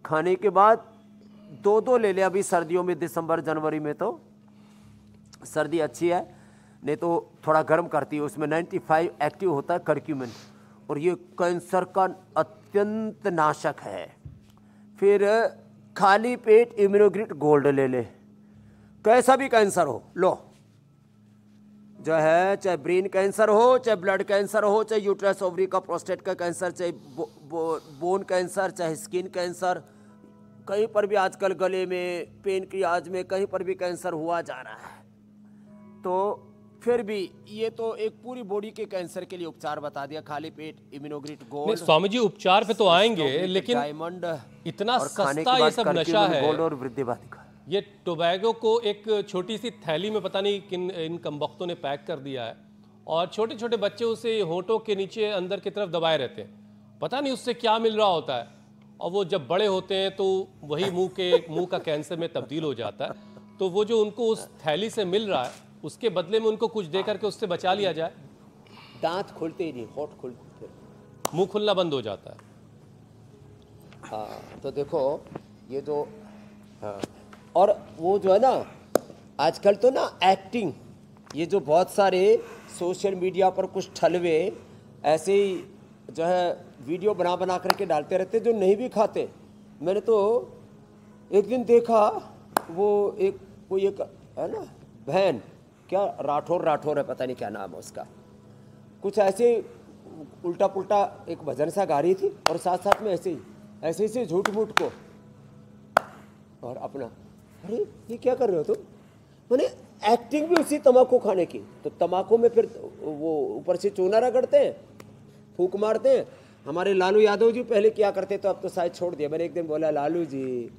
खाने के बाद 2 ले ले। अभी सर्दियों में, दिसंबर जनवरी में तो सर्दी अच्छी है, नहीं तो थोड़ा गर्म करती है। उसमें 95 एक्टिव होता है करक्यूमिन, और ये कैंसर का अत्यंत नाशक है। फिर खाली पेट इम्यूनोग्रिट गोल्ड ले ले, कैसा भी कैंसर हो लो, जो है चाहे ब्रेन कैंसर हो, चाहे ब्लड कैंसर हो, चाहे यूट्रस ओवरी का प्रोस्टेट का कैंसर, चाहे बोन कैंसर, चाहे स्किन कैंसर, कहीं पर भी आजकल गले में, पेनक्रियाज में, कहीं पर भी कैंसर हुआ जा रहा है। तो फिर भी ये तो एक पूरी बॉडी के कैंसर के लिए उपचार बता दिया, खाली पेट इम्यूनोग्रिट गोल्ड।
स्वामी जी उपचार पे तो आएंगे, लेकिन
डायमंड
इतना सस्ता ये सब नशा है,
गोल्ड और वृद्धि बाधिका।
ये टोबैगो को एक छोटी सी थैली में पता नहीं किन इन कमबख्तों ने पैक कर दिया है, और छोटे छोटे बच्चे उसे होठों के नीचे अंदर की तरफ दबाए रहते हैं, पता नहीं उससे क्या मिल रहा होता है, और वो जब बड़े होते हैं तो वही मुंह का कैंसर में तब्दील हो जाता है। तो वो जो उनको उस थैली से मिल रहा है, उसके बदले में उनको कुछ दे करके उससे बचा लिया जाए।
दांत खुलते ही नहीं, होठ खुलते,
मुंह खुलना बंद हो जाता है।
हाँ, तो देखो ये जो हाँ, और वो जो है ना आजकल तो ना एक्टिंग, ये जो बहुत सारे सोशल मीडिया पर कुछ ठलवे ऐसे ही जो है वीडियो बना बना करके डालते रहते, जो नहीं भी खाते। मैंने तो एक दिन देखा, वो एक कोई एक है ना बहन, क्या राठौर है, पता नहीं क्या नाम है उसका, कुछ ऐसे उल्टा पुल्टा एक भजन सा गा रही थी, और साथ साथ में ऐसे ही झूठ मूठ को, और अपना अरे ये क्या कर रहे हो तुम? मैंने एक्टिंग भी उसी तम्बाकू खाने की। तो तम्बाकू में फिर वो ऊपर से चूना रगड़ते हैं, फूंक मारते हैं। हमारे लालू यादव जी पहले किया करते, तो अब तो शायद छोड़ दिया। मैंने एक दिन बोला, लालू जी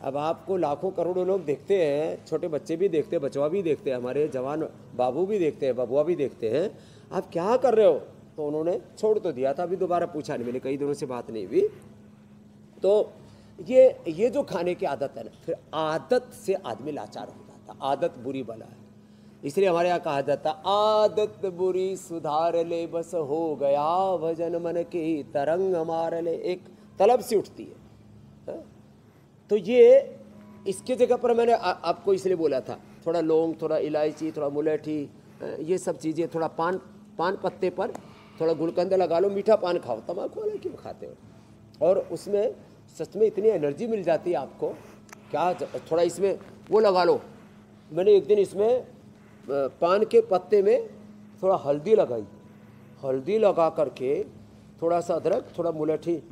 अब आपको लाखों करोड़ों लोग देखते हैं, छोटे बच्चे भी देखते हैं, बचवा भी देखते हैं, हमारे जवान बाबू भी देखते हैं, बबुआ भी देखते हैं, आप क्या कर रहे हो? तो उन्होंने छोड़ तो दिया था, अभी दोबारा पूछा नहीं, मैंने कई दिनों से बात नहीं हुई। तो ये जो खाने की आदत है ना, फिर आदत से आदमी लाचार हो जाता, आदत बुरी बला है। इसलिए हमारे यहाँ कहा जाता, आदत बुरी सुधार ले, बस हो गया भजन मन की तरंग मार ले। एक तलब सी उठती है। तो ये इसके जगह पर मैंने आपको इसलिए बोला था, थोड़ा लौंग, थोड़ा इलायची, थोड़ा मुलेठी, ये सब चीज़ें, थोड़ा पान पत्ते पर थोड़ा गुलकंद लगा लो, मीठा पान खाओ। तम्बाकू वाला क्यों खाते हो? और उसमें सच में इतनी एनर्जी मिल जाती है आपको, क्या थोड़ा इसमें वो लगा लो। मैंने एक दिन इसमें पान के पत्ते में थोड़ा हल्दी लगाई, हल्दी लगा करके थोड़ा सा अदरक, थोड़ा मुलेठी,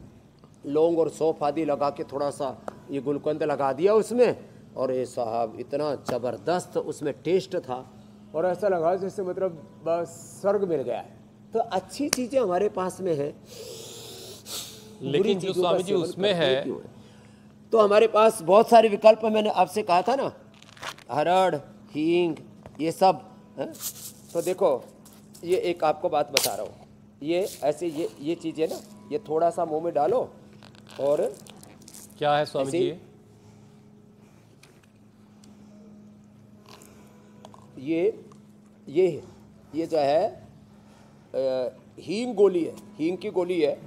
लौंग और सौंफ आदि लगा के थोड़ा सा ये गुलकंद लगा दिया उसमें, और ये साहब इतना ज़बरदस्त उसमें टेस्ट था, और ऐसा लगा जैसे मतलब बस स्वर्ग मिल गया है। तो अच्छी चीज़ें हमारे पास में है,
लेकिन जो स्वामी जी उसमें है, तो
हमारे पास बहुत सारे विकल्प। मैंने आपसे कहा था ना, हरड़, हींग, ये सब है? तो देखो ये एक आपको बात बता रहा हूँ, ये ऐसे ये चीज़ है ना, ये थोड़ा सा मुंह में डालो और
क्या है स्वामी जी?
ये जो है हींग गोली है, हींग की गोली है,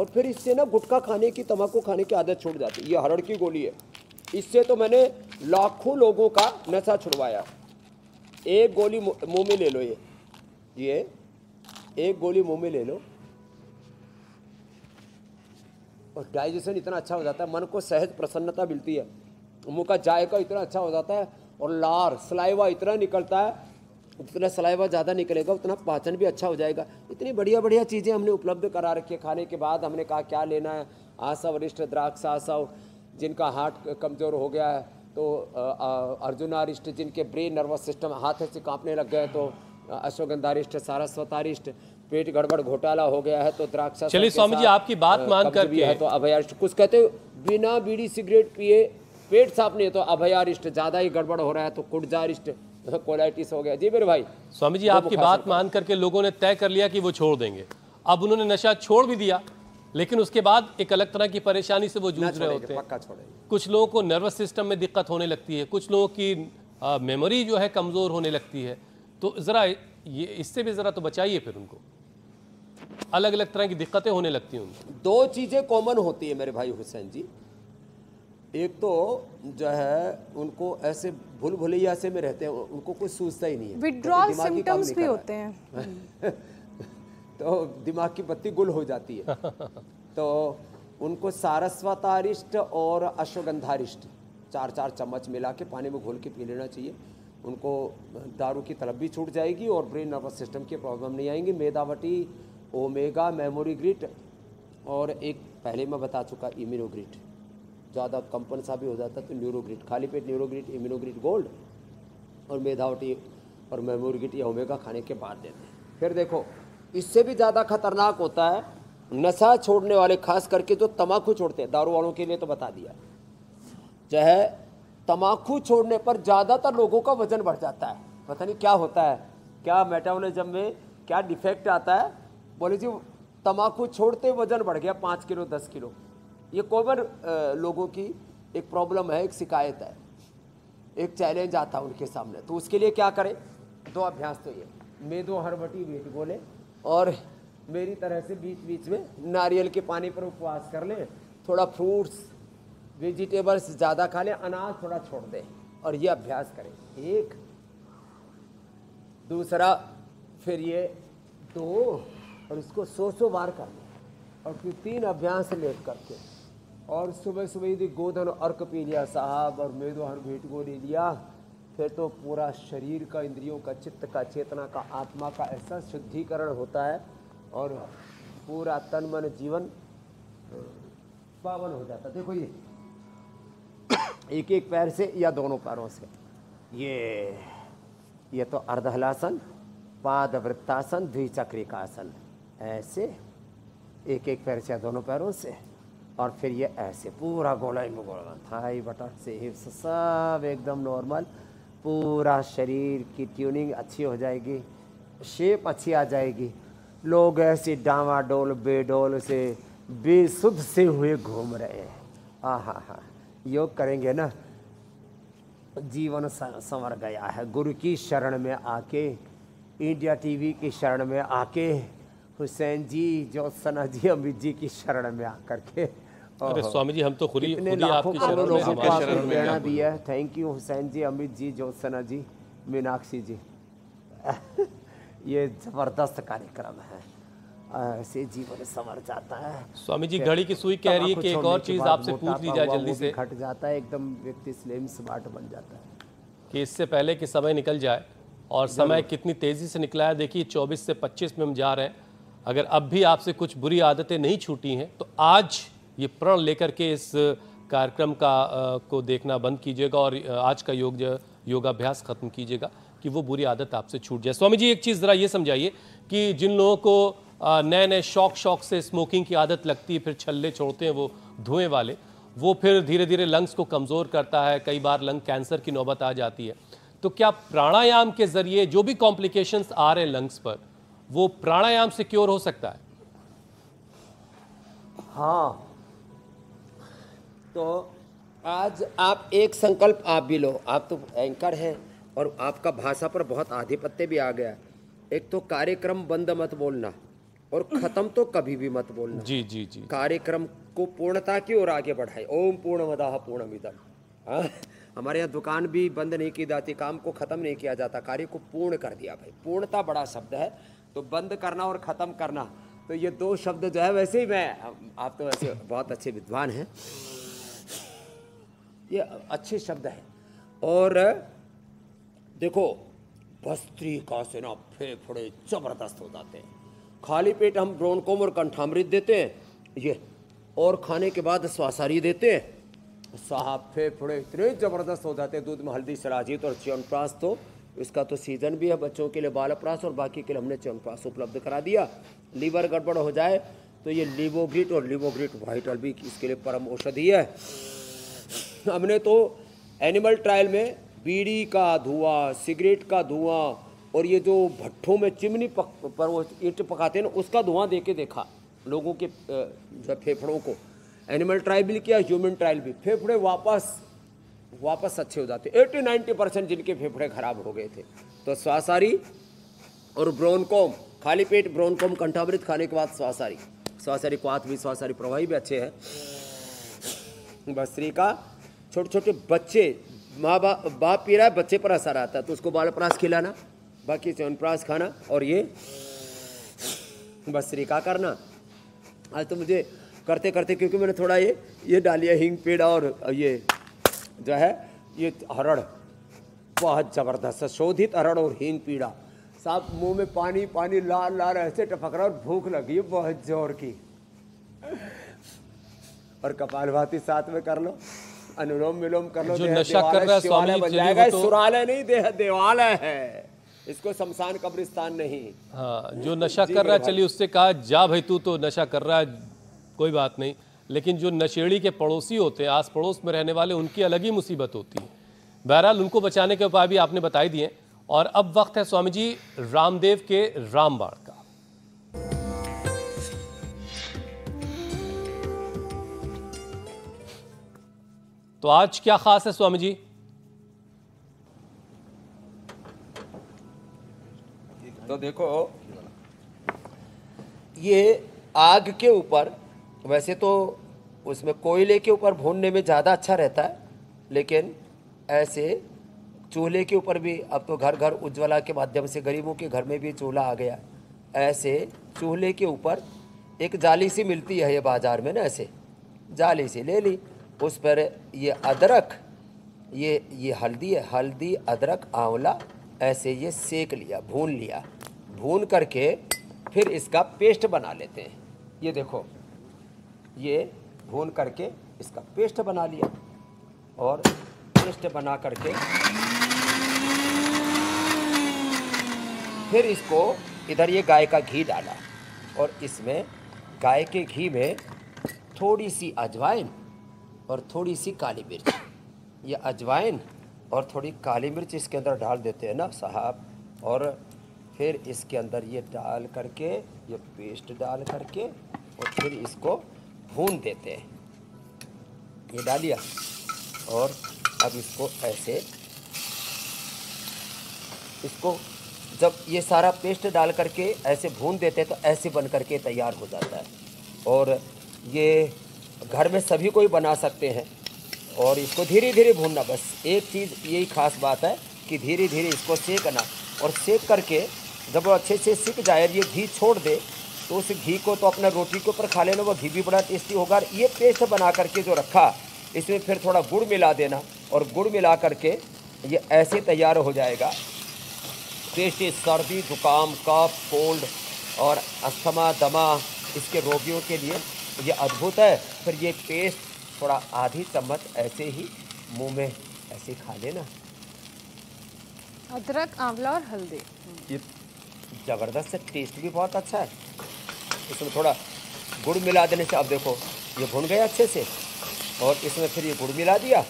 और फिर इससे ना गुटखा खाने की, तम्बाकू खाने की आदत छूट जाती है। ये हरड़ की गोली है, इससे तो मैंने लाखों लोगों का नशा छुड़वाया। एक गोली मुंह में ले लो, ये एक गोली मुंह में ले लो और डाइजेशन इतना अच्छा हो जाता है, मन को सहज प्रसन्नता मिलती है, मुंह का जायका इतना अच्छा हो जाता है, और लार सलाइवा इतना निकलता है, जितना सलाइवा ज़्यादा निकलेगा उतना पाचन भी अच्छा हो जाएगा। इतनी बढ़िया बढ़िया चीज़ें हमने उपलब्ध करा रखी है। खाने के बाद हमने कहा क्या लेना है, आसव वरिष्ठ द्राक्षासव, जिनका हार्ट कमज़ोर हो गया है तो अर्जुनारिष्ट, जिनके ब्रेन नर्वस सिस्टम हाथ से कांपने लग गए तो अश्वगंधारिष्ट, सारस्वतारिष्ट, पेट गड़बड़ घोटाला हो गया है तो द्राक्षा।
चलिए स्वामी जी, आपकी बात मान करके
है तो अभयारिष्ट। कुछ कहते हो बिना बीड़ी सिगरेट पिए पेट साफ नहीं है तो अभयारिष्ट, ज्यादा ही गड़बड़ हो रहा है तो कुटजारिष्ट, कोलाइटिस हो गया। जी मेरे भाई।
स्वामी जी, आपकी बात मान करके लोगों ने तय कर लिया कि वो छोड़ देंगे। अब उन्होंने नशा छोड़ भी दिया, लेकिन उसके बाद एक अलग तरह की परेशानी से वो जूझ रहे होते हैं।
पक्का छोड़ेंगे।
कुछ लोगों को नर्वस सिस्टम में दिक्कत होने लगती है, कुछ लोगों की मेमोरी जो है कमजोर होने लगती है। तो जरा ये इससे भी जरा तो बचाइए, फिर उनको अलग अलग तरह की दिक्कतें होने लगती हैं उनको।
दो चीजें कॉमन होती है मेरे भाई हुसैन जी। एक तो जो है उनको ऐसे भूल भुलैया से में रहते हैं, उनको कुछ सूझता ही नहीं है,
विड्रॉल सिम्टम्स भी होते हैं
तो दिमाग की बत्ती गुल हो जाती है तो उनको सारस्वतारिष्ट और अश्वगंधारिष्ट 4-4 चम्मच मिला के पानी में घोल के पी लेना चाहिए। उनको दारू की तलब भी छूट जाएगी और ब्रेन नर्वस सिस्टम की प्रॉब्लम नहीं आएंगी। मेदावटी, ओमेगा, मेमोरी ग्रिट, और एक पहले मैं बता चुका इम्यूनोग्रिट, ज़्यादा कंपन सा भी हो जाता है तो न्यूरोग्रिट, खाली पेट न्यूरोग्रिट, इम्यूनोग्रिट गोल्ड और मेधावटी और मेमोरी ग्रिट या ओमेगा खाने के बाद देते हैं। फिर देखो इससे भी ज़्यादा खतरनाक होता है नशा छोड़ने वाले, खास करके जो तम्बाकू छोड़ते हैं। दारू वालों के लिए तो बता दिया, चाहे तम्बाकू छोड़ने पर ज़्यादातर लोगों का वजन बढ़ जाता है। पता नहीं क्या होता है, क्या मेटाबॉलिज्म में क्या डिफेक्ट आता है। बोले जी तम्बाकू छोड़ते वजन बढ़ गया 5 किलो 10 किलो। ये कॉमन लोगों की एक प्रॉब्लम है, एक शिकायत है, एक चैलेंज आता है उनके सामने। तो उसके लिए क्या करें? 2 अभ्यास तो ये मेदो हरबटी वेट बोले, और मेरी तरह से बीच बीच में नारियल के पानी पर उपवास कर लें, थोड़ा फ्रूट्स वेजिटेबल्स ज़्यादा खा लें, अनाज थोड़ा छोड़ दें, और ये अभ्यास करें। एक दूसरा, फिर ये 2, और इसको 100 बार कर लें, और फिर 3 अभ्यास लेट करके, और सुबह सुबह यदि गोधन अर्क पी लिया साहब और मेदोहर भेंट को ले लिया, फिर तो पूरा शरीर का, इंद्रियों का, चित्त का, चेतना का, आत्मा का ऐसा शुद्धिकरण होता है और पूरा तन मन जीवन पावन हो जाता है। देखो ये एक एक पैर से या दोनों पैरों से, ये तो अर्धहलासन, पादवृत्तासन, द्विचक्रिकासन, ऐसे एक एक पैर से या दोनों पैरों से, और फिर ये ऐसे पूरा गोलाई में गोला, थाई बटा से हिप्स सब एकदम नॉर्मल, पूरा शरीर की ट्यूनिंग अच्छी हो जाएगी, शेप अच्छी आ जाएगी। लोग ऐसे डामाडोल बेडोल से बेसुध से हुए घूम रहे हैं। हा योग करेंगे ना, जीवन संवर गया है। गुरु की शरण में आके, इंडिया टीवी की शरण में आके, हुसैन जी, ज्योत्सना जी, अमित जी की शरण में आकर के,
अरे स्वामी जी हम तो खुद ही
लाखों
आपकी शरण में, हमारी शरण में
प्रेरणा दी है। थैंक यू हुसैन जी, अमित जी, ज्योत्सना जी, मीनाक्षी जी ये जबरदस्त कार्यक्रम है, ऐसे जीवन संवर जाता है।
स्वामी जी घड़ी की सुई कह रही है कि एक और चीज आपसे पूछ ली जाए जल्दी से,
घट जाता है एकदम, व्यक्ति स्लिम स्मार्ट बन जाता है
कि इससे पहले कि समय निकल जाए, और समय कितनी तेजी से निकला है। देखिए 24 से 25 में हम जा रहे हैं। अगर अब भी आपसे कुछ बुरी आदतें नहीं छूटी हैं तो आज ये प्रण लेकर के इस कार्यक्रम को देखना बंद कीजिएगा और आज का योगाभ्यास खत्म कीजिएगा कि वो बुरी आदत आपसे छूट जाए। स्वामी जी एक चीज़ ज़रा ये समझाइए कि जिन लोगों को नए नए शौक से स्मोकिंग की आदत लगती है, फिर छल्ले छोड़ते हैं वो धुएं वाले, वो फिर धीरे धीरे लंग्स को कमज़ोर करता है, कई बार लंग कैंसर की नौबत आ जाती है। तो क्या प्राणायाम के जरिए जो भी कॉम्प्लिकेशंस आ रहे हैं लंग्स पर, वो प्राणायाम से क्योर हो सकता है?
हाँ, तो आज आप एक संकल्प आप भी लो। आप तो एंकर हैं और आपका भाषा पर बहुत आधिपत्य भी आ गया। एक तो कार्यक्रम बंद मत बोलना और खत्म तो कभी भी मत बोलना।
जी जी जी।
कार्यक्रम को पूर्णता की ओर आगे बढ़ाए। ओम पूर्णमदः पूर्णमिदम्। हाँ, हमारे यहाँ दुकान भी बंद नहीं की जाती, काम को खत्म नहीं किया जाता, कार्य को पूर्ण कर दिया भाई। पूर्णता बड़ा शब्द है, तो बंद करना और खत्म करना, तो ये दो शब्द जो है, वैसे ही आप तो वैसे बहुत अच्छे विद्वान हैं, ये अच्छे शब्द हैं। और देखो, भस्त्रिका से ना फेफड़े जबरदस्त हो जाते हैं। खाली पेट हम ब्रोनकोम और कंठामृत देते हैं ये, और खाने के बाद स्वासारी देते हैं, साहब फेफड़े इतने जबरदस्त हो जाते हैं। दूध में हल्दी सराजीत और च्यवनप्राश, तो इसका तो सीजन भी है बच्चों के लिए बालप्राश, और बाकी के लिए हमने च्यवनप्राश उपलब्ध करा दिया। लीवर गड़बड़ हो जाए तो ये लिवोग्रिट और लिवोग्रिट वाइटल भी इसके लिए परम औषधि है। हमने तो एनिमल ट्रायल में बीड़ी का धुआं, सिगरेट का धुआं, और ये जो भट्ठों में चिमनी पर वो ईंट पकाते हैं ना, उसका धुआं दे के देखा लोगों के जो फेफड़ों को। एनिमल ट्रायल भी किया, ह्यूमन ट्रायल भी। फेफड़े वापस अच्छे हो जाते। 80-90% जिनके फेफड़े खराब हो गए थे। तो स्वासारी और ब्रोनकोम, खाली पेट ब्रोनकोम कंठामृत खाने के बाद स्वासारी क्वाथ भी, स्वासारी प्रवाही भी अच्छे हैं। भस्त्रिका, छोटे छोटे बच्चे, माँ बाप पी रहा है, बच्चे पर असर आता है, तो उसको बालप्राश खिलाना, बाकी च्यवनप्राश खाना, और ये भस्त्रिका करना। आज तो मुझे करते करते, क्योंकि मैंने थोड़ा ये डालिया हींग पेड़ा, और ये जो है ये हरड़, बहुत ज़बरदस्त शोधित हरड़ और हींग पीड़ा। साहब मुंह में पानी पानी लाल लाल ऐसे टपक रहा, और भूख लगी है बहुत जोर की। और कपालभाति साथ में कर लो, अनुलोम विलोम कर लो।
जो नशा कर रहा है स्वामी,
बन जाएगा। सुरालय नहीं, देह देवालय है, इसको शमशान कब्रिस्तान नहीं।
हाँ, जो नशा कर रहा है, चलिए उससे कहा जा भाई, तू तो नशा कर रहा है, कोई बात नहीं, लेकिन जो नशेड़ी के पड़ोसी होते हैं, आस पड़ोस में रहने वाले, उनकी अलग ही मुसीबत होती है। बहरहाल उनको बचाने के उपाय भी आपने बताई दिए। और अब वक्त है स्वामी जी रामदेव के रामबाण का। तो आज क्या खास है स्वामी जी?
तो देखो, ये आग के ऊपर, वैसे तो उसमें कोयले के ऊपर भूनने में ज़्यादा अच्छा रहता है, लेकिन ऐसे चूल्हे के ऊपर भी, अब तो घर घर उज्ज्वला के माध्यम से गरीबों के घर में भी चूल्हा आ गया। ऐसे चूल्हे के ऊपर एक जाली सी मिलती है ये बाज़ार में ना, ऐसे जाली सी ले ली, उस पर ये अदरक, ये हल्दी है, हल्दी अदरक आंवला ऐसे ये सेक लिया, भून लिया। भून करके फिर इसका पेस्ट बना लेते हैं। ये देखो, ये भून करके इसका पेस्ट बना लिया, और पेस्ट बना करके फिर इसको इधर ये गाय का घी डाला, और इसमें गाय के घी में थोड़ी सी अजवाइन और थोड़ी सी काली मिर्च, ये अजवाइन और थोड़ी काली मिर्च इसके अंदर डाल देते हैं ना साहब, और फिर इसके अंदर ये डाल करके, ये पेस्ट डाल करके, और फिर इसको भून देते हैं। ये डालिया, और अब इसको ऐसे, इसको जब ये सारा पेस्ट डाल करके ऐसे भून देते हैं, तो ऐसे बन करके तैयार हो जाता है। और ये घर में सभी कोई बना सकते हैं, और इसको धीरे धीरे भूनना। बस एक चीज़ यही खास बात है कि धीरे धीरे इसको सेकना, और सेक करके जब वो अच्छे से सिक जाए, ये घी छोड़ दे, तो उस घी को तो अपना रोटी के ऊपर खा लेना, वो घी भी बड़ा टेस्टी होगा। ये पेस्ट बना करके जो रखा, इसमें फिर थोड़ा गुड़ मिला देना, और गुड़ मिला करके ये ऐसे तैयार हो जाएगा। टेस्टी सर्दी, जुकाम, कफ, कोल्ड और अस्थमा, दमा, इसके रोगियों के लिए ये अद्भुत है। फिर ये पेस्ट थोड़ा आधी चम्मच ऐसे ही मुंह में ऐसे खा लेना।
अदरक, आंवला और हल्दी,
ये ज़बरदस्त है, टेस्ट भी बहुत अच्छा है। इसमें थोड़ा गुड़ मिला देने से, अब देखो ये भुन गया अच्छे से, और इसमें फिर ये गुड़ मिला दिया,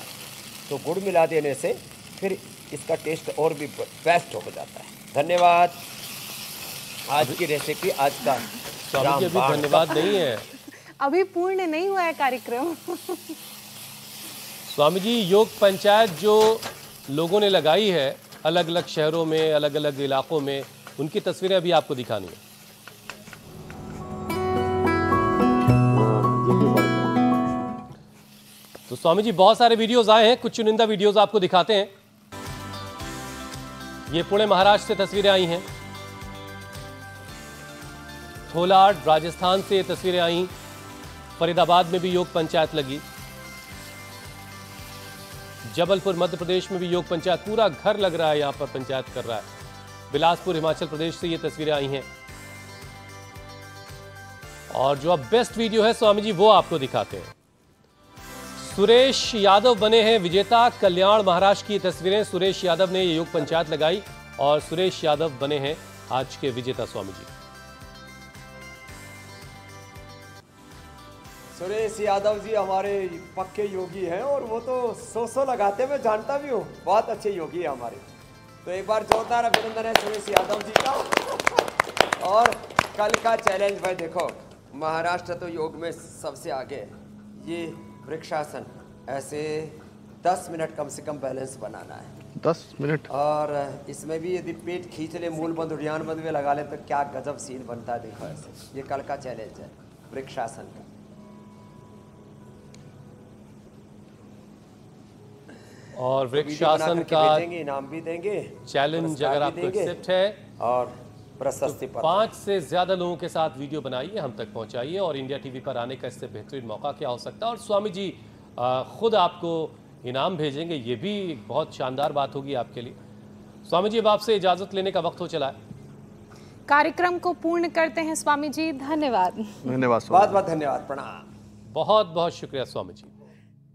तो गुड़ मिला देने से फिर इसका टेस्ट और भी बेस्ट हो जाता है। धन्यवाद। आज की रेसिपी, आज का
स्वामी जी अभी धन्यवाद नहीं है,
अभी पूर्ण नहीं हुआ है कार्यक्रम।
स्वामी जी योग पंचायत जो लोगों ने लगाई है अलग अलग शहरों में, अलग अलग इलाकों में, उनकी तस्वीरें अभी आपको दिखानी है। तो स्वामी जी बहुत सारे वीडियोस आए हैं, कुछ चुनिंदा वीडियोस आपको दिखाते हैं। ये पुणे महाराष्ट्र से तस्वीरें आई हैं, थोलाड राजस्थान से तस्वीरें आई, फरीदाबाद में भी योग पंचायत लगी, जबलपुर मध्य प्रदेश में भी योग पंचायत, पूरा घर लग रहा है यहां पर पंचायत कर रहा है। बिलासपुर हिमाचल प्रदेश से ये तस्वीरें आई हैं। और जो अब बेस्ट वीडियो है स्वामी जी वो आपको दिखाते हैं। सुरेश यादव बने हैं विजेता, कल्याण महाराष्ट्र की तस्वीरें। सुरेश यादव ने ये योग पंचायत लगाई और सुरेश यादव बने हैं आज के विजेता स्वामी जी।
सुरेश यादव जी हमारे पक्के योगी हैं और वो तो 100 लगाते, मैं जानता भी हूँ, बहुत अच्छे योगी है हमारे। तो एक बार जोरदार अभिनंदन है सुरेश यादव जी का। और कल का चैलेंज भाई देखो, महाराष्ट्र तो योग में सबसे आगे है। ये वृक्षासन, ऐसे 10 मिनट कम से कम बैलेंस बनाना है।
10 मिनट।
और इसमें भी यदि पेट खींच ले, मूल बंद उद्यान बंद में लगा ले तो क्या गजब सीन बनता है। देखो ऐसे, ये कल का चैलेंज है वृक्षासन का।
और वृक्षासन का
इनाम भी देंगे,
चैलेंज अगर आपको एक्सेप्ट है
और प्रशस्ति पत्र।
5 से ज्यादा लोगों के साथ वीडियो बनाइए, हम तक पहुंचाइए, और इंडिया टीवी पर आने का इससे बेहतरीन मौका क्या हो सकता है। और स्वामी जी खुद आपको इनाम भेजेंगे, ये भी एक बहुत शानदार बात होगी आपके लिए। स्वामी जी अब आपसे इजाजत लेने का वक्त हो चला है।
कार्यक्रम को पूर्ण करते हैं स्वामी जी, धन्यवाद।
धन्यवाद,
बहुत बहुत धन्यवाद, प्रणाम।
बहुत बहुत शुक्रिया स्वामी जी।